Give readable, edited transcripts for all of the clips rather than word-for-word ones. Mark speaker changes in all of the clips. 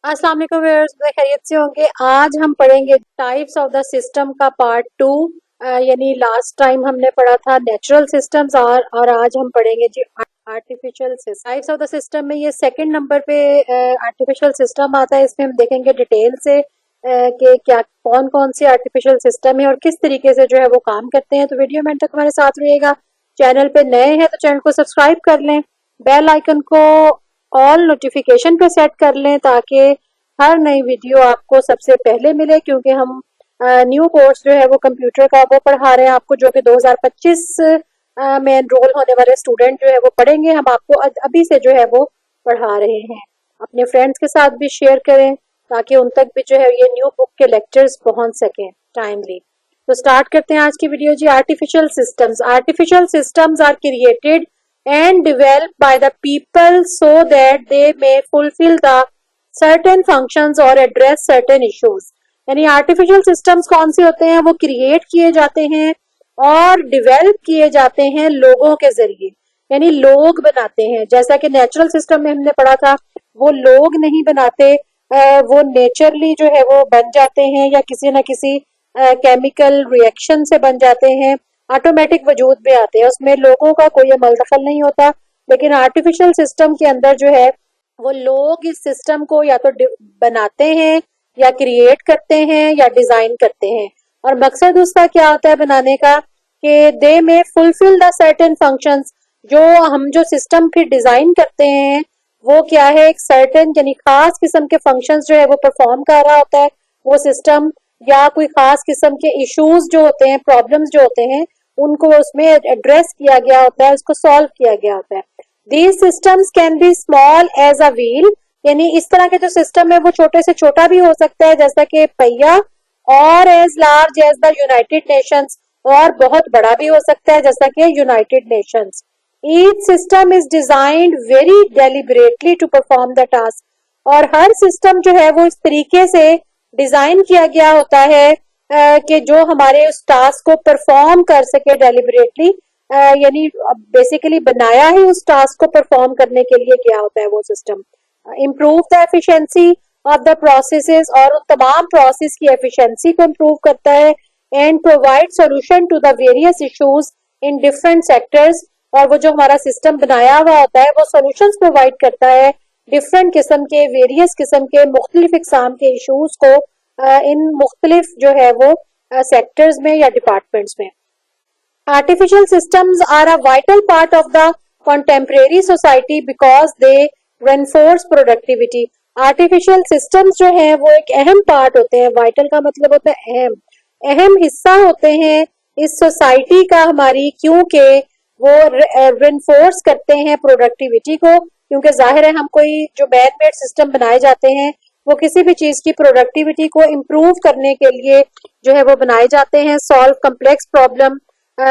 Speaker 1: अस्सलाम वालेकुम व्यूअर्स, खैरियत से होंगे। आज हम पढ़ेंगे टाइप्स ऑफ द सिस्टम का पार्ट 2। यानी लास्ट टाइम हमने पढ़ा था नेचुरल सिस्टम्स और आज हम पढ़ेंगे जी artificial system. Types of the system में ये सेकंड नंबर पे आर्टिफिशियल सिस्टम आता है। इसमें हम देखेंगे डिटेल से कि क्या कौन कौन से आर्टिफिशियल सिस्टम है और किस तरीके से जो है वो काम करते हैं। तो वीडियो में तक हमारे साथ रहिएगा। चैनल पे नए हैं तो चैनल को सब्सक्राइब कर लें, बेल आइकन को ऑल नोटिफिकेशन पे सेट कर लें ताकि हर नई वीडियो आपको सबसे पहले मिले, क्योंकि हम न्यू कोर्स जो है वो कंप्यूटर का वो पढ़ा रहे हैं आपको, जो कि 2025 में एनरोल होने वाले स्टूडेंट जो है वो पढ़ेंगे। हम आपको अभी से जो है वो पढ़ा रहे हैं। अपने फ्रेंड्स के साथ भी शेयर करें ताकि उन तक भी जो है ये न्यू बुक के लेक्चर्स पहुंच सकें टाइमली। तो स्टार्ट करते हैं आज की वीडियो जी। Artificial systems. Artificial systems are created and developed by the people so that they may fulfill the certain functions or address certain issues। यानी आर्टिफिशियल सिस्टम्स कौन से होते हैं? वो क्रिएट किए जाते हैं और डिवेल्प किए जाते हैं लोगों के जरिए, यानी लोग बनाते हैं। जैसा कि नेचुरल सिस्टम में हमने पढ़ा था, वो लोग नहीं बनाते, वो नेचुरली जो है वो बन जाते हैं या किसी न किसी केमिकल रिएक्शन से बन जाते हैं, ऑटोमेटिक वजूद में आते हैं, उसमें लोगों का कोई अमल दखल नहीं होता। लेकिन आर्टिफिशियल सिस्टम के अंदर जो है वो लोग इस सिस्टम को या तो बनाते हैं या क्रिएट करते हैं या डिजाइन करते हैं। और मकसद उसका क्या होता है बनाने का कि दे में फुलफिल द सर्टेन फंक्शंस। जो सिस्टम फिर डिजाइन करते हैं वो क्या है, एक सर्टेन यानी खास किस्म के फंक्शंस जो है वो परफॉर्म कर रहा होता है वो सिस्टम, या कोई खास किस्म के इश्यूज जो होते हैं, प्रॉब्लम्स जो होते हैं, उनको उसमें एड्रेस किया गया होता है, उसको सॉल्व किया गया होता है। These systems can be small as a wheel, यानी इस तरह के जो सिस्टम है वो छोटे से छोटा भी हो सकता है जैसा कि पहिया, और as large as the United Nations, और बहुत बड़ा भी हो सकता है जैसा कि United Nations. Each system is designed very deliberately to perform the task. और हर सिस्टम जो है वो इस तरीके से डिजाइन किया गया होता है कि जो हमारे उस टास्क को परफॉर्म कर सके डेलिबरेटली, यानी बेसिकली बनाया ही उस टास्क को परफॉर्म करने के लिए क्या होता है वो system. Improve the efficiency of the processes, और उन तमाम प्रोसेस की एफिशिएंसी को इम्प्रूव करता है। And provide solution to the various issues in different sectors, और वो जो हमारा सिस्टम बनाया हुआ होता है वो सॉल्यूशंस प्रोवाइड करता है डिफरेंट किस्म के, वेरियस किस्म के, मुख्तलिफ इकसाम के इश्यूज को इन मुख्तलिफ जो है वो सेक्टर्स में या डिपार्टमेंट्स में। Artificial systems are a vital part of the contemporary society because they reinforce productivity. Artificial systems जो है वो एक अहम पार्ट होते हैं। वाइटल का मतलब होता है अहम, अहम हिस्सा होते हैं इस सोसाइटी का हमारी, क्योंकि वो रेनफोर्स करते हैं प्रोडक्टिविटी को। क्योंकि जाहिर है हम कोई जो मैन मेड सिस्टम बनाए जाते हैं वो किसी भी चीज की प्रोडक्टिविटी को इम्प्रूव करने के लिए जो है वो बनाए जाते हैं, सॉल्व कम्प्लेक्स प्रॉब्लम,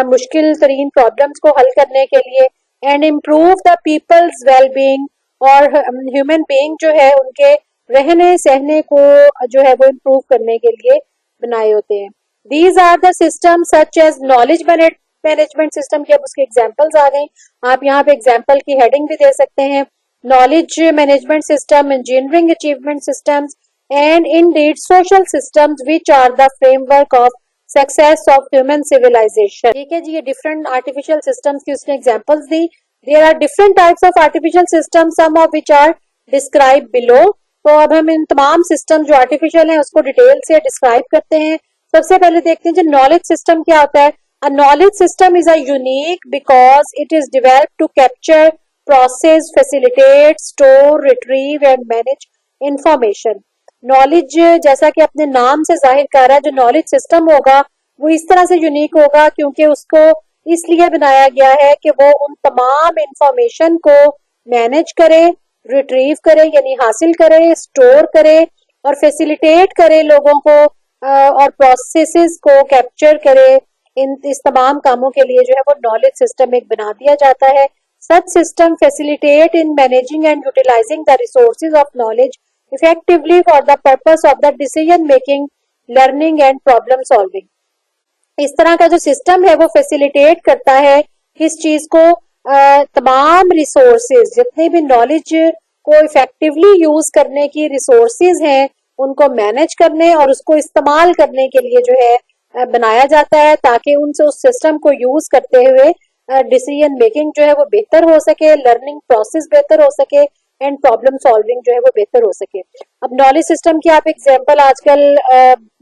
Speaker 1: मुश्किल तरीन प्रॉब्लम्स को हल करने के लिए, and improve the people's wellbeing, और ह्यूमन बीइंग जो है उनके रहने सहने को जो है वो इम्प्रूव करने के लिए बनाए होते हैं। These are the system such as knowledge management system की अब उसके एग्जाम्पल्स आ गई। आप यहाँ पे एग्जाम्पल की हेडिंग भी दे सकते हैं, knowledge management system, engineering achievement systems, and indeed social systems which are the framework of success of human civilization। ठीक है जी, ये different artificial systems की उसने examples the. There are different types of artificial systems, some of which are described below। तो अब हम इन तमाम system जो आर्टिफिशियल हैं उसको डिटेल से डिस्क्राइब करते हैं। सबसे पहले देखते हैं जो नॉलेज सिस्टम क्या होता है। A knowledge system is a unique because it is developed to capture, process, facilitate, store, retrieve and manage information। Knowledge जैसा कि अपने नाम से जाहिर कर रहा है, जो नॉलेज सिस्टम होगा वो इस तरह से यूनिक होगा क्योंकि उसको इसलिए बनाया गया है कि वो उन तमाम इंफॉर्मेशन को मैनेज करे, रिट्रीव करे यानी हासिल करे, स्टोर करे और फैसिलिटेट करे लोगों को, और प्रोसेसेस को कैप्चर करे। इस तमाम कामों के लिए जो है वो नॉलेज सिस्टम एक बना दिया जाता है। Such system facilitate in managing and utilizing the resources of knowledge effectively for the purpose of the decision making, learning and problem solving। इस तरह का जो सिस्टम है वो फैसिलिटेट करता है किस चीज को, तमाम रिसोर्सेज जितने भी नॉलेज को इफेक्टिवली यूज करने की रिसोर्सेज हैं उनको मैनेज करने और उसको इस्तेमाल करने के लिए जो है बनाया जाता है, ताकि उनसे उस सिस्टम को यूज करते हुए डिसीजन मेकिंग जो है वो बेहतर हो सके, लर्निंग प्रोसेस बेहतर हो सके एंड प्रॉब्लम सॉल्विंग जो है वो बेहतर हो सके। अब नॉलेज सिस्टम की आप एग्जांपल आजकल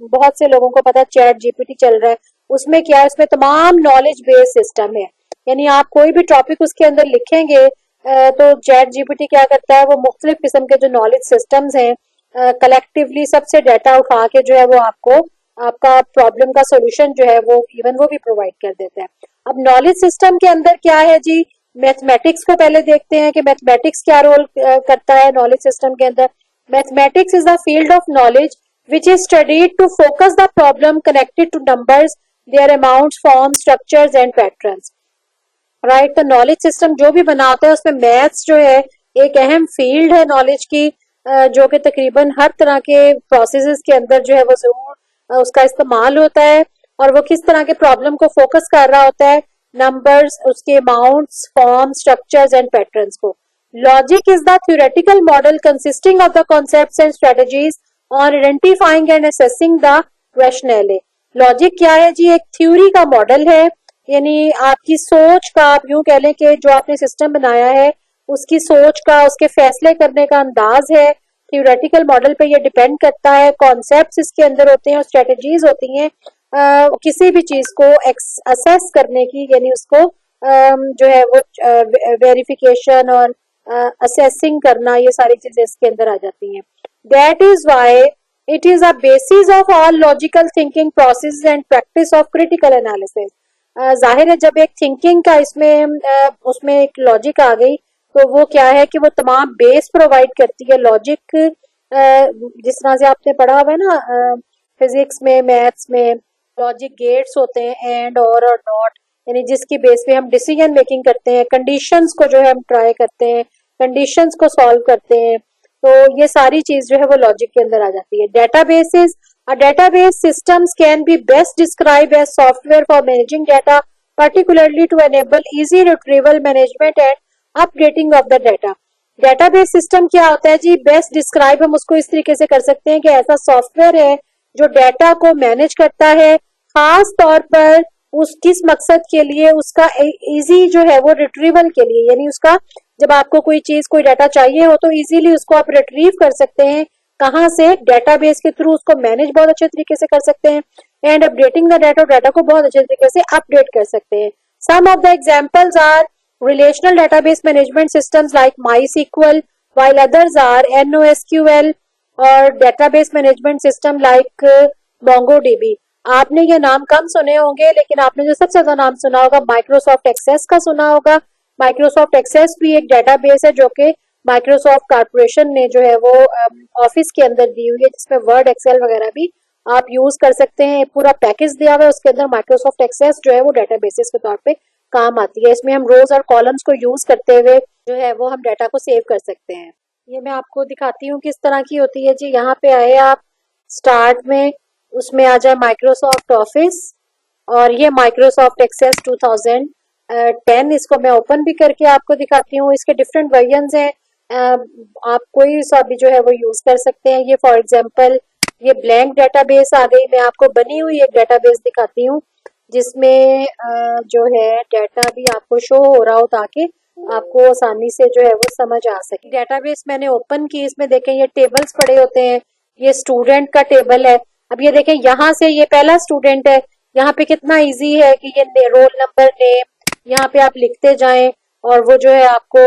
Speaker 1: बहुत से लोगों को पता है चैट जीपीटी चल रहा है, उसमें क्या है, उसमें तमाम नॉलेज बेस्ड सिस्टम है, यानी आप कोई भी टॉपिक उसके अंदर लिखेंगे तो चैट जीपीटी क्या करता है, वो मुख्तलिफ किस्म के जो नॉलेज सिस्टम्स हैं कलेक्टिवली सबसे डाटा उठा के जो है वो आपको आपका प्रॉब्लम का सोल्यूशन जो है वो इवन वो भी प्रोवाइड कर देता है। अब नॉलेज सिस्टम के अंदर क्या है जी, मैथमेटिक्स को पहले देखते हैं कि मैथमेटिक्स क्या रोल करता है नॉलेज सिस्टम के अंदर। Mathematics is the field of knowledge which is studied to focus the problem connected to numbers, their amounts, forms, structures and patterns. Right, तो नॉलेज सिस्टम जो भी बना होता है उसमें मैथ्स जो है एक अहम फील्ड है नॉलेज की, जो कि तकरीबन हर तरह के प्रोसेसेस के अंदर जो है वो जरूर उसका इस्तेमाल होता है, और वो किस तरह के प्रॉब्लम को फोकस कर रहा होता है, नंबर्स, उसके amounts, form, structures and patterns को। Logic is the theoretical model consisting of the concepts and strategies और identifying and assessing the rationale. Logic क्या है जी, एक थ्योरी का मॉडल है, यानी आपकी सोच का, आप यूं कह लें कि जो आपने सिस्टम बनाया है उसकी सोच का, उसके फैसले करने का अंदाज है, थ्योरेटिकल मॉडल पे ये डिपेंड करता है, कॉन्सेप्ट्स इसके अंदर होते हैं और स्ट्रेटजीज होती हैं किसी भी चीज को असेस करने की, यानी उसको जो है वो वेरिफिकेशन और असेसिंग करना, ये सारी चीजें इसके अंदर आ जाती हैं। That is why it is a basis of all logical thinking process and practice of critical analysis. जाहिर है जब एक थिंकिंग का इसमें उसमें एक लॉजिक आ गई तो वो क्या है कि वो तमाम बेस प्रोवाइड करती है। लॉजिक जिस तरह से आपने पढ़ा हुआ है ना फिजिक्स में, मैथ्स में, लॉजिक गेट्स होते हैं एंड और नॉट, यानी जिसकी बेस पे हम डिसीजन मेकिंग करते हैं, कंडीशंस को जो है हम ट्राई करते हैं, कंडीशंस को सॉल्व करते हैं, तो ये सारी चीज जो है वो लॉजिक के अंदर आ जाती है। Databases, a database systems can be best described as software for managing data, particularly to enable easy retrieval, management and updating of the data. Database system क्या होता है जी, बेस्ट डिस्क्राइब हम उसको इस तरीके से कर सकते हैं कि ऐसा सॉफ्टवेयर है जो डाटा को मैनेज करता है, खास तौर पर उस किस मकसद के लिए, उसका इजी जो है वो रिट्रीवल के लिए, यानी उसका जब आपको कोई चीज, कोई डाटा चाहिए हो तो इजीली उसको आप रिट्रीव कर सकते हैं, कहां से, डेटाबेस के थ्रू उसको मैनेज बहुत अच्छे तरीके से कर सकते हैं, and updating the data, data को बहुत अच्छे तरीके से अपडेट कर सकते हैं। Some of the examples are relational database management systems like MySQL, while others are NoSQL और database management system like MongoDB। आपने ये नाम कम सुने होंगे, लेकिन आपने जो सबसे ज्यादा नाम सुना होगा माइक्रोसॉफ्ट एक्सेस का सुना होगा। माइक्रोसॉफ्ट एक्सेस भी एक डेटाबेस है जो कि माइक्रोसॉफ्ट कारपोरेशन ने जो है वो ऑफिस के अंदर दी हुई है, जिसमें वर्ड, एक्सेल वगैरह भी आप यूज कर सकते हैं। पूरा पैकेज दिया हुआ है उसके अंदर, माइक्रोसॉफ्ट एक्सेस जो है वो डेटाबेसेस के तौर पे काम आती है। इसमें हम रोज और कॉलम्स को यूज करते हुए जो है वो हम डाटा को सेव कर सकते हैं। ये मैं आपको दिखाती हूँ किस तरह की होती है जी। यहाँ पे आए आप स्टार्ट में, उसमें आ जाए माइक्रोसॉफ्ट ऑफिस और ये माइक्रोसॉफ्ट एक्सेस 2010, इसको मैं ओपन भी करके आपको दिखाती हूँ। इसके डिफरेंट वर्जन्स हैं, आप कोई सा भी जो है वो यूज कर सकते हैं। ये फॉर एग्जांपल ये ब्लैंक डेटाबेस आ गई, मैं आपको बनी हुई एक डेटाबेस दिखाती हूँ जिसमें जो है डाटा भी आपको शो हो रहा हो ताकि आपको आसानी से जो है वो समझ आ सके। डेटाबेस मैंने ओपन की, इसमें देखें ये टेबल्स पड़े होते हैं, ये स्टूडेंट का टेबल है। अब ये देखें यहाँ से ये पहला स्टूडेंट है, यहाँ पे कितना इजी है कि ये रोल नंबर, नेम, यहाँ पे आप लिखते जाएं और वो जो है आपको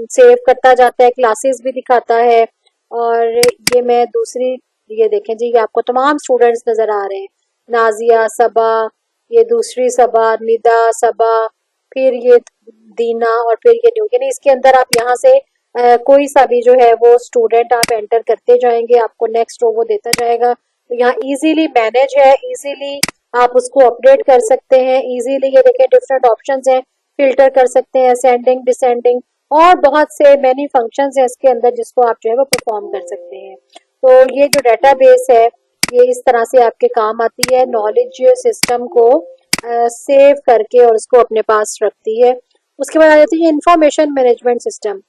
Speaker 1: सेव करता जाता है, क्लासेस भी दिखाता है। और ये मैं दूसरी, ये देखें जी, ये आपको तमाम स्टूडेंट्स नजर आ रहे हैं, नाजिया, सबा, ये दूसरी सबा, निदा, सबा, फिर ये दीना और फिर ये न्यू, यानी इसके अंदर आप यहाँ से कोई सा भी जो है वो स्टूडेंट आप एंटर करते जाएंगे, आपको नेक्स्ट वो देता जाएगा। तो यहाँ इजीली मैनेज है, इजीली आप उसको अपडेट कर सकते हैं, इजीली ये देखें डिफरेंट ऑप्शंस हैं, फिल्टर कर सकते हैं, असेंडिंग, डिसेंडिंग और बहुत से मैनी फंक्शंस हैं इसके अंदर जिसको आप जो है वो परफॉर्म कर सकते हैं। तो ये जो डेटाबेस है ये इस तरह से आपके काम आती है, नॉलेज सिस्टम को सेव करके और उसको अपने पास रखती है। उसके बाद आ जाती है information management system.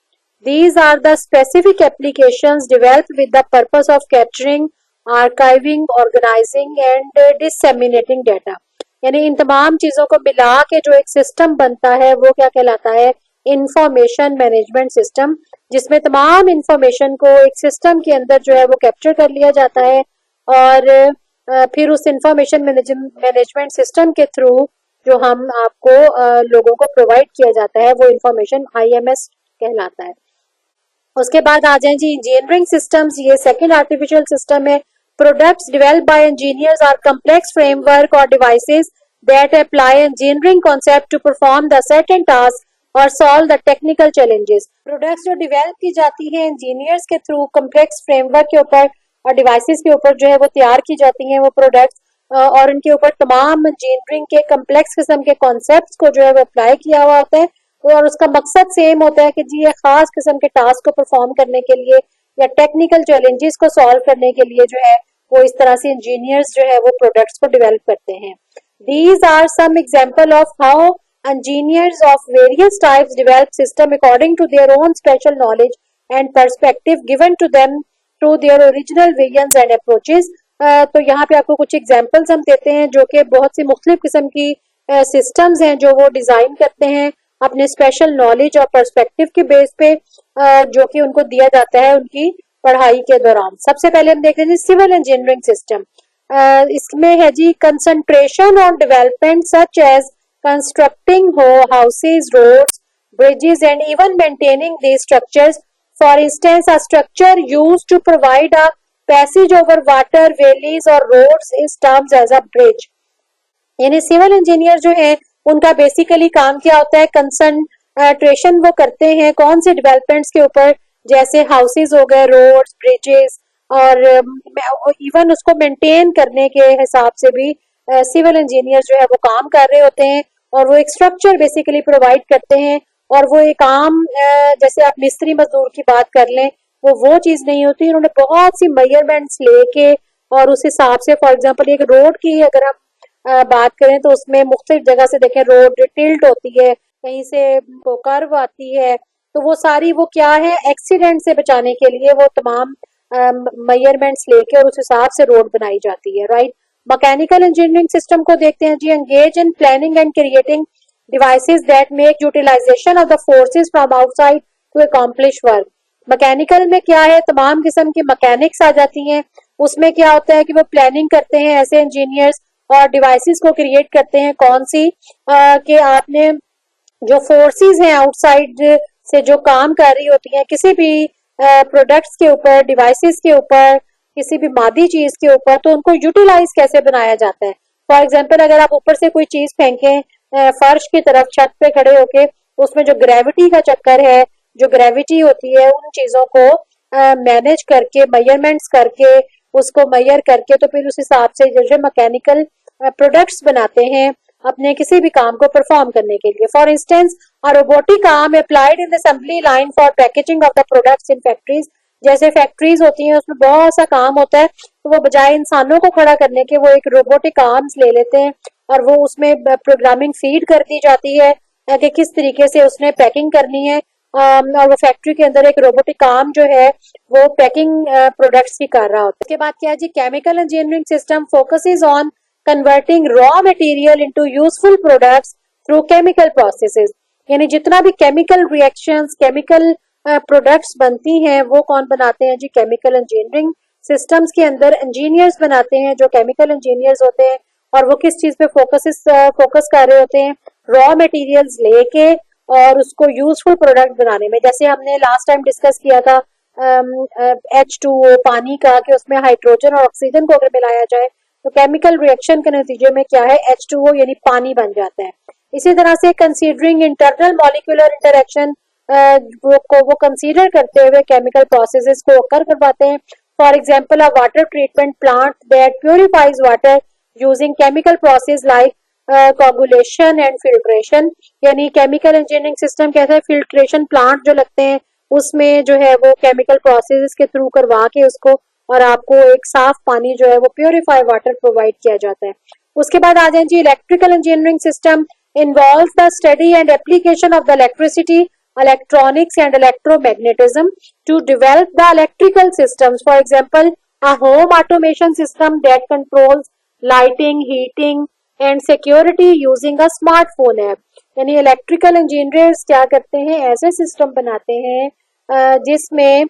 Speaker 1: These are the specific applications developed with the purpose of capturing, archiving, organizing and disseminating data. यानी इन तमाम चीजों को मिला के जो एक सिस्टम बनता है वो क्या कहलाता है? इंफॉर्मेशन मैनेजमेंट सिस्टम, जिसमें तमाम इंफॉर्मेशन को एक सिस्टम के अंदर जो है वो कैप्चर कर लिया जाता है और फिर उस इंफॉर्मेशन मैनेजमेंट सिस्टम के थ्रू जो हम आपको लोगों को प्रोवाइड किया जाता है वो इंफॉर्मेशन IMS कहलाता है। उसके बाद आ जाए जी इंजीनियरिंग सिस्टम्स। ये सेकंड आर्टिफिशियल सिस्टम है। Products developed by engineers are complex framework और devices that apply engineering concept to perform the certain task और solve the technical challenges. Products जो डेवलप की जाती है इंजीनियर्स के थ्रू कम्प्लेक्स फ्रेमवर्क के ऊपर और डिवाइसेस के ऊपर जो है वो तैयार की जाती हैं वो प्रोडक्ट्स, और उनके ऊपर तमाम इंजीनियरिंग के कम्प्लेक्स किस्म के कॉन्सेप्ट्स को जो है वो अप्लाई किया हुआ होता है और उसका मकसद सेम होता है कि जी ये खास किस्म के टास्क को परफॉर्म करने के लिए या टेक्निकल चैलेंजेस को सॉल्व करने के लिए जो है वो इस तरह से इंजीनियर्स जो है वो प्रोडक्ट्स को डेवलप करते हैं। These are some example of how engineers of various types develop system according to their own special knowledge and perspective given to them through their original visions and approaches। तो यहाँ पे आपको कुछ examples हम देते हैं जो कि बहुत सी मुख्तलिफ किस्म की सिस्टम्स हैं जो वो डिजाइन करते हैं अपने स्पेशल नॉलेज और पर्सपेक्टिव के बेस पे, जो कि उनको दिया जाता है उनकी पढ़ाई के दौरान। सबसे पहले हम देखते हैं सिविल इंजीनियरिंग सिस्टम। इसमें है जी concentration on development such as constructing houses, roads, bridges and even maintaining the structures. For instance a structure used to provide a passage over water, valleys और roads is termed as a bridge. यानी civil engineer जो है उनका basically काम क्या होता है? Concentration वो करते हैं कौन से डेवलपमेंट्स के ऊपर, जैसे हाउसेज हो गए, रोड्स, ब्रिजेस और इवन उसको मेंटेन करने के हिसाब से भी सिविल इंजीनियर जो है वो काम कर रहे होते हैं और वो एक स्ट्रक्चर बेसिकली प्रोवाइड करते हैं। और वो एक आम जैसे आप मिस्त्री मजदूर की बात कर लें वो चीज नहीं होती। उन्होंने बहुत सी मेजरमेंट्स लेके और उस हिसाब से, फॉर एग्जांपल एक रोड की अगर हम बात करें तो उसमें मुख्तलिफ जगह से देखें रोड टिल्ट होती है, कहीं से कर्व आती है, तो वो सारी वो क्या है एक्सीडेंट से बचाने के लिए वो तमाम मेजरमेंट्स लेके और उस हिसाब से रोड बनाई जाती है, राइट। मैकेनिकल इंजीनियरिंग सिस्टम को देखते हैं जी। Engage in planning and creating devices that make utilization of the forces from outside to accomplish work. Mechanical में क्या है, तमाम किस्म की मैकेनिक्स आ जाती हैं। उसमें क्या होता है कि वो प्लानिंग करते हैं ऐसे इंजीनियर्स और डिवाइसेस को क्रिएट करते हैं कौन सी कि आपने जो फोर्सेस हैं आउटसाइड से जो काम कर रही होती हैं किसी भी प्रोडक्ट्स के ऊपर, डिवाइसेस के ऊपर, किसी भी मादी चीज के ऊपर, तो उनको यूटिलाइज कैसे बनाया जाता है। फॉर एग्जांपल अगर आप ऊपर से कोई चीज फेंकें फर्श की तरफ छत पे खड़े होके, उसमें जो ग्रेविटी का चक्कर है, जो ग्रेविटी होती है, उन चीजों को मैनेज करके मेजरमेंट्स करके उसको मेजर करके तो फिर उस हिसाब से जो मैकेनिकल प्रोडक्ट्स बनाते हैं अपने किसी भी काम को परफॉर्म करने के लिए। For instance a robotic arm applied in the assembly line for packaging of the products in factories. जैसे फैक्ट्रीज होती हैं उसमें बहुत सा काम होता है, तो वो बजाय इंसानों को खड़ा करने के वो एक रोबोटिक आर्म्स ले लेते हैं और वो उसमें प्रोग्रामिंग फीड कर दी जाती है कि किस तरीके से उसने पैकिंग करनी है। और वो फैक्ट्री के अंदर एक रोबोटिक आर्म जो है वो पैकिंग प्रोडक्ट्स की कर रहा होता है। उसके बाद क्या है जी, chemical engineering system focuses on converting raw material into useful products through chemical processes. यानी जितना भी केमिकल रिएक्शंस, केमिकल प्रोडक्ट्स बनती हैं वो कौन बनाते हैं जी? केमिकल इंजीनियरिंग सिस्टम्स के अंदर इंजीनियर्स बनाते हैं जो केमिकल इंजीनियर्स होते हैं। और वो किस चीज पे फोकस कर रहे होते हैं? रॉ मटेरियल्स लेके और उसको यूजफुल प्रोडक्ट बनाने में। जैसे हमने लास्ट टाइम डिस्कस किया था H2O पानी का, कि उसमें हाइड्रोजन और ऑक्सीजन को अगर मिलाया जाए तो केमिकल रिएक्शन के नतीजे में क्या है, H2O यानी पानी बन जाता है। इसी तरह से कंसीडरिंग इंटरनल मॉलिक्यूलर इंटरेक्शन वो कंसीडर करते हुए केमिकल प्रोसेसेस को ओकर करवाते हैं। For example a water treatment plant that purifies water using chemical process like coagulation and filtration. यानी केमिकल इंजीनियरिंग सिस्टम कैसा है, फिल्ट्रेशन प्लांट जो लगते हैं उसमें जो है वो केमिकल प्रोसेस के थ्रू करवा के उसको और आपको एक साफ पानी जो है वो प्योरीफाई वाटर प्रोवाइड किया जाता है। उसके बाद आ जाए जी electrical engineering system involves the study and application of the electricity electronics and electromagnetism to develop the electrical systems. For example, a home automation system that controls lighting, heating and security using a smartphone app. यानी electrical engineers क्या करते हैं, ऐसे system बनाते हैं जिसमें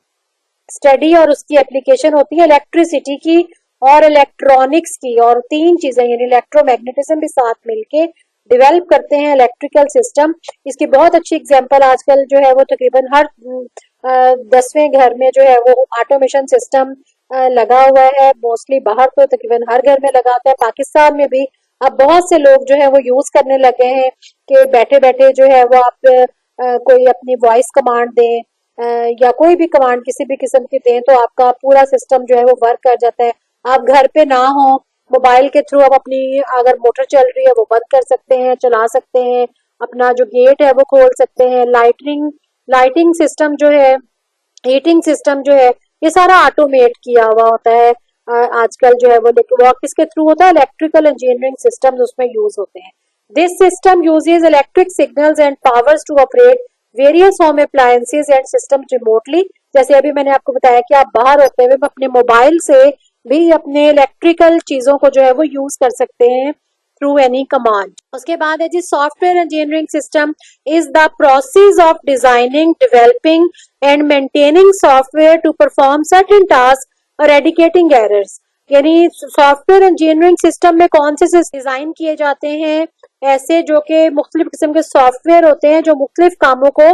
Speaker 1: study और उसकी एप्लीकेशन होती है इलेक्ट्रिसिटी की और इलेक्ट्रॉनिक्स की, और तीन चीजें यानी इलेक्ट्रोमैग्नेटिज्म भी साथ मिलके डेवलप करते हैं इलेक्ट्रिकल सिस्टम। इसकी बहुत अच्छी एग्जांपल आजकल जो है वो तकरीबन हर 10वें घर में जो है वो ऑटोमेशन सिस्टम लगा हुआ है। मोस्टली बाहर तो तकरीबन हर घर में लगा होता है। पाकिस्तान में भी अब बहुत से लोग जो है वो यूज करने लगे हैं कि बैठे बैठे जो है वो आप कोई अपनी वॉइस कमांड दें या कोई भी कमांड किसी भी किस्म की दें तो आपका पूरा सिस्टम जो है वो वर्क कर जाता है। आप घर पे ना हो, मोबाइल के थ्रू आप अपनी अगर मोटर चल रही है वो बंद कर सकते हैं, चला सकते हैं, अपना जो गेट है वो खोल सकते हैं। लाइटिंग सिस्टम जो है, हीटिंग सिस्टम जो है, ये सारा ऑटोमेट किया हुआ होता है आजकल जो है वो। लेकिन वो किसके थ्रू होता है, इलेक्ट्रिकल इंजीनियरिंग सिस्टम्स उसमें यूज होते हैं। This system uses electric signals and powers to operate various home appliances and systems remotely. जैसे अभी मैंने आपको बताया कि आप बाहर होते हुए अपने मोबाइल से भी अपने इलेक्ट्रिकल चीजों को जो है वो यूज कर सकते हैं थ्रू एनी कमांड। उसके बाद है जी software engineering system is the process of designing, developing and maintaining software to perform certain task और एडिकेटिंग एरर्स। यानी सॉफ्टवेयर इंजीनियरिंग सिस्टम में कौन से डिजाइन किए जाते हैं ऐसे जो कि मुख्तलिफ किस्म के सॉफ्टवेयर होते हैं जो मुख्तलिफ कामों को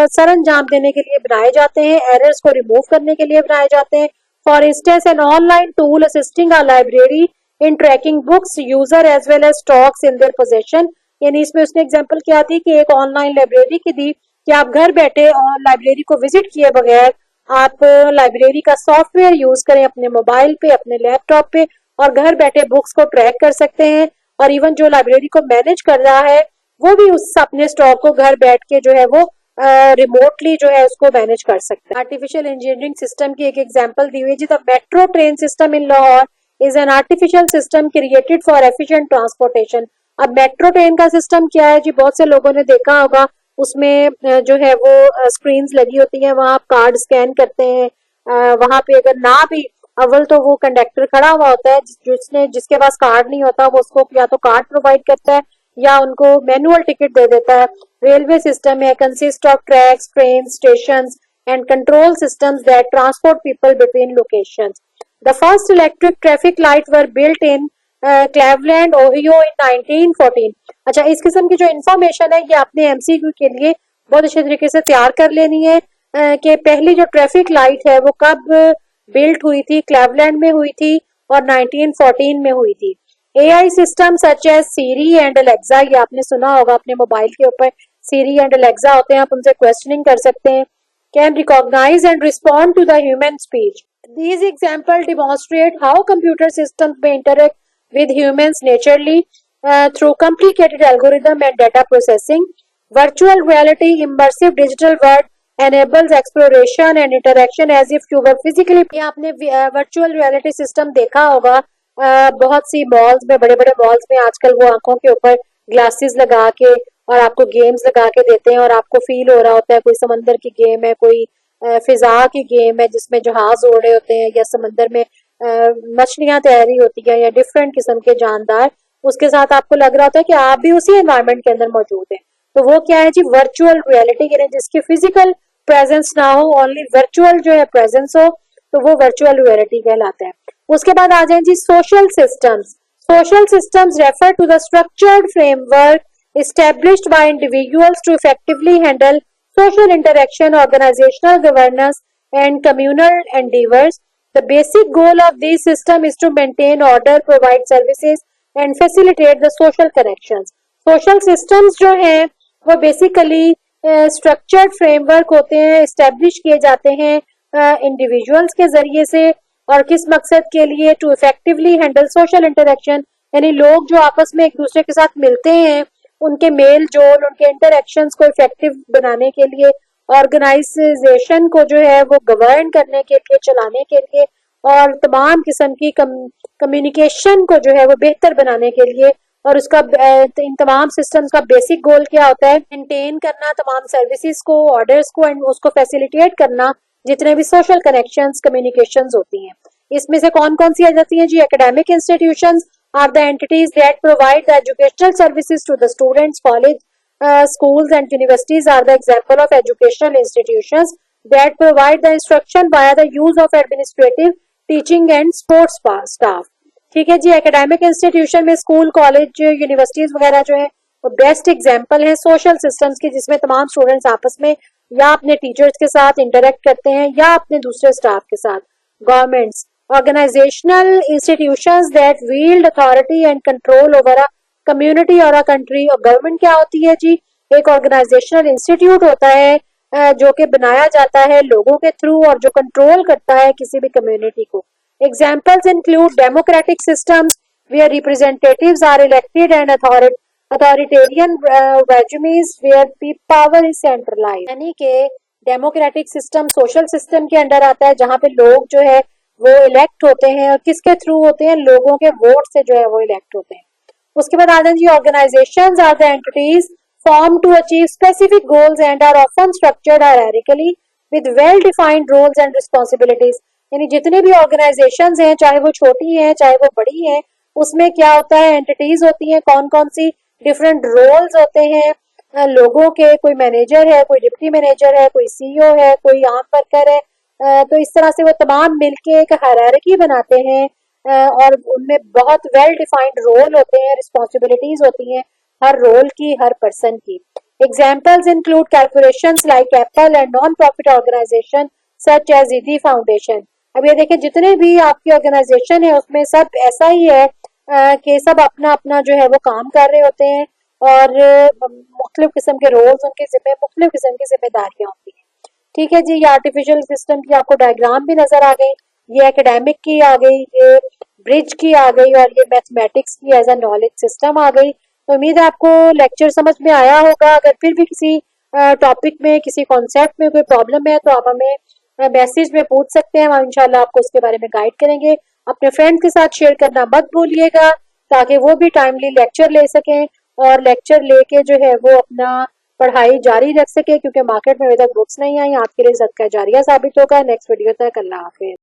Speaker 1: सर अंजाम देने के लिए बनाए जाते हैं, एरर्स को रिमूव करने के लिए बनाए जाते हैं। For instance an online tool assisting a library in tracking books user as well as stocks in their possession. यानी इसमें उसने एग्जांपल क्या दी कि एक ऑनलाइन लाइब्रेरी की दी कि आप घर बैठे और लाइब्रेरी को विजिट किए बगैर आप लाइब्रेरी का सॉफ्टवेयर यूज करें अपने मोबाइल पे, अपने लैपटॉप पे, और घर बैठे बुक्स को ट्रैक कर सकते हैं। और इवन जो लाइब्रेरी को मैनेज कर रहा है वो भी उस अपने स्टॉक को घर बैठ के जो है वो रिमोटली जो है उसको मैनेज कर सकते हैं। आर्टिफिशियल इंजीनियरिंग सिस्टम की एक एग्जांपल दी हुई जी, the metro train system in Lahore is an artificial system created for efficient transportation. अब मेट्रो ट्रेन का सिस्टम क्या है जी, बहुत से लोगों ने देखा होगा उसमें जो है वो स्क्रीन्स लगी होती हैं, वहां आप कार्ड स्कैन करते हैं। वहां पे अगर ना भी अव्वल तो वो कंडक्टर खड़ा हुआ होता है जिसके पास कार्ड नहीं होता वो उसको या तो कार्ड प्रोवाइड करता है या उनको मैनुअल टिकट दे देता है। रेलवे सिस्टम है consist of tracks, train, stations and control systems that transport people between locations. The first electric traffic light were built in Cleveland Ohio in 1914। अच्छा, इस किस्म की जो इन्फॉर्मेशन है ये आपने एमसीक्यू के लिए बहुत अच्छे तरीके से तैयार कर लेनी है कि पहली जो ट्रैफिक लाइट है वो कब बिल्ट हुई थी, क्लेवलैंड में हुई थी और 1914 में हुई थी। AI system such as Siri and Alexa, ये आपने सुना होगा अपने मोबाइल के ऊपर सीरी एंड अलेक्सा होते हैं, आप उनसे क्वेश्चनिंग कर सकते हैं। Can recognise and respond to the human speech. These examples demonstrate how computer systems may interact with humans naturally through complicated algorithm and data processing. Virtual reality, immersive digital world enables exploration and interaction as if you were physically। ये आपने virtual reality system देखा होगा बहुत सी malls में, बड़े बड़े malls में आजकल वो आंखों के ऊपर ग्लासेस लगा के और आपको गेम्स लगा के देते हैं और आपको फील हो रहा होता है कोई समंदर की गेम है, कोई फिजा की गेम है जिसमें जहाज उड़ रहे होते हैं या समंदर में मछलियां तैयारी होती है या डिफरेंट किस्म के जानदार, उसके साथ आपको लग रहा होता है कि आप भी उसी एनवायरनमेंट के अंदर मौजूद हैं। तो वो क्या है जी, वर्चुअल रियलिटी, यानी जिसकी फिजिकल प्रेजेंस ना हो, ओनली वर्चुअल जो है प्रेजेंस हो, तो वो वर्चुअल रियलिटी कहलाता है। उसके बाद आ जाए जी social systems. Social systems refer to the structured framework established by individuals to effectively handle social interaction, organizational governance, and communal endeavors. The basic goal of these systems is to maintain order, provide services, and facilitate the social connections. Social systems जो हैं वो basically structured framework होते हैं, establish किए जाते हैं individuals के जरिए से, और किस मकसद के लिए, to effectively handle social interaction, यानी लोग जो आपस में एक दूसरे के साथ मिलते हैं उनके मेल जोल, उनके इंटरेक्शंस को इफेक्टिव बनाने के लिए, ऑर्गेनाइजेशन को जो है वो गवर्न करने के लिए, चलाने के लिए, और तमाम किस्म की कम्युनिकेशन को जो है वो बेहतर बनाने के लिए और उसका इन तमाम सिस्टम्स का बेसिक गोल क्या होता है? मेंटेन करना तमाम सर्विसेज को, ऑर्डर्स को एंड उसको फैसिलिटेट करना जितने भी सोशल कनेक्शंस, कम्युनिकेशंस होती हैं। इसमें से कौन कौन सी आ जाती हैं जी? Academic institutions are the entities that provide the educational services to the students, college, schools and universities are the example of educational institutions that provide the instruction via the use of administrative, teaching and sports staff। ठीक है जी। Academic institution में school, college, universities वगैरह जो है वो best example है social systems के, जिसमें तमाम स्टूडेंट्स आपस में या अपने टीचर्स के साथ इंटरेक्ट करते हैं या अपने दूसरे स्टाफ के साथ। Governments, organisational institutions that wield authority and control over a community or a country. और गवर्नमेंट क्या होती है जी? एक ऑर्गेनाइजेशनल इंस्टीट्यूट होता है जो कि बनाया जाता है लोगों के थ्रू और जो कंट्रोल करता है किसी भी कम्युनिटी को। Examples include democratic systems where representatives are elected and authoritarian regimes where power is centralized। यानी कि डेमोक्रेटिक सिस्टम सोशल सिस्टम के अंडर आता है जहाँ पे लोग जो है वो इलेक्ट होते हैं और किसके थ्रू होते हैं? लोगों के वोट से जो है वो इलेक्ट होते हैं। उसके बाद आते हैं जी, organisations are the entities formed to achieve specific goals and are often structured hierarchically with well defined roles and responsibilities। यानी जितने भी ऑर्गेनाइजेशंस हैं, चाहे वो छोटी हैं चाहे वो बड़ी हैं, उसमें क्या होता है? एंटिटीज होती हैं, कौन कौन सी डिफरेंट रोल्स होते हैं लोगों के। कोई मैनेजर है, कोई डिप्टी मैनेजर है, कोई सीईओ है, कोई आम वर्कर है। तो इस तरह से वो तमाम मिलके एक हायरार्की बनाते हैं और उनमें बहुत वेल डिफाइंड रोल होते हैं, रिस्पॉन्सिबिलिटीज होती हैं हर रोल की, हर पर्सन की। Examples include calculations like Apple and non profit organisation such as Edhi foundation. अब ये देखिए, जितने भी आपकी ऑर्गेनाइजेशन है उसमें सब ऐसा ही है कि सब अपना अपना जो है वो काम कर रहे होते हैं और मुख्तलिफ किस्म के रोल्स उनके जिम्मे, मुख्तलिफ किस्म की जिम्मेदारियां होती हैं। ठीक है जी। ये आर्टिफिशियल सिस्टम की आपको डायग्राम भी नजर आ गई, ये एकेडमिक की आ गई, ये ब्रिज की आ गई और ये मैथमेटिक्स की एज अ नॉलेज सिस्टम आ गई। तो उम्मीद है आपको लेक्चर समझ में आया होगा। अगर फिर भी किसी टॉपिक में, किसी कॉन्सेप्ट में कोई प्रॉब्लम है तो आप हमें मैसेज में पूछ सकते हैं, हम इंशाल्लाह आपको उसके बारे में गाइड करेंगे। अपने फ्रेंड्स के साथ शेयर करना मत भूलिएगा ताकि वो भी टाइमली लेक्चर ले सकें और लेक्चर लेके जो है वो अपना पढ़ाई जारी रख सके, क्योंकि मार्केट में अभी तक बुक्स नहीं आई। आपके लिए सदका जारिया साबित होगा। नेक्स्ट वीडियो तक अल्लाह हाफिज।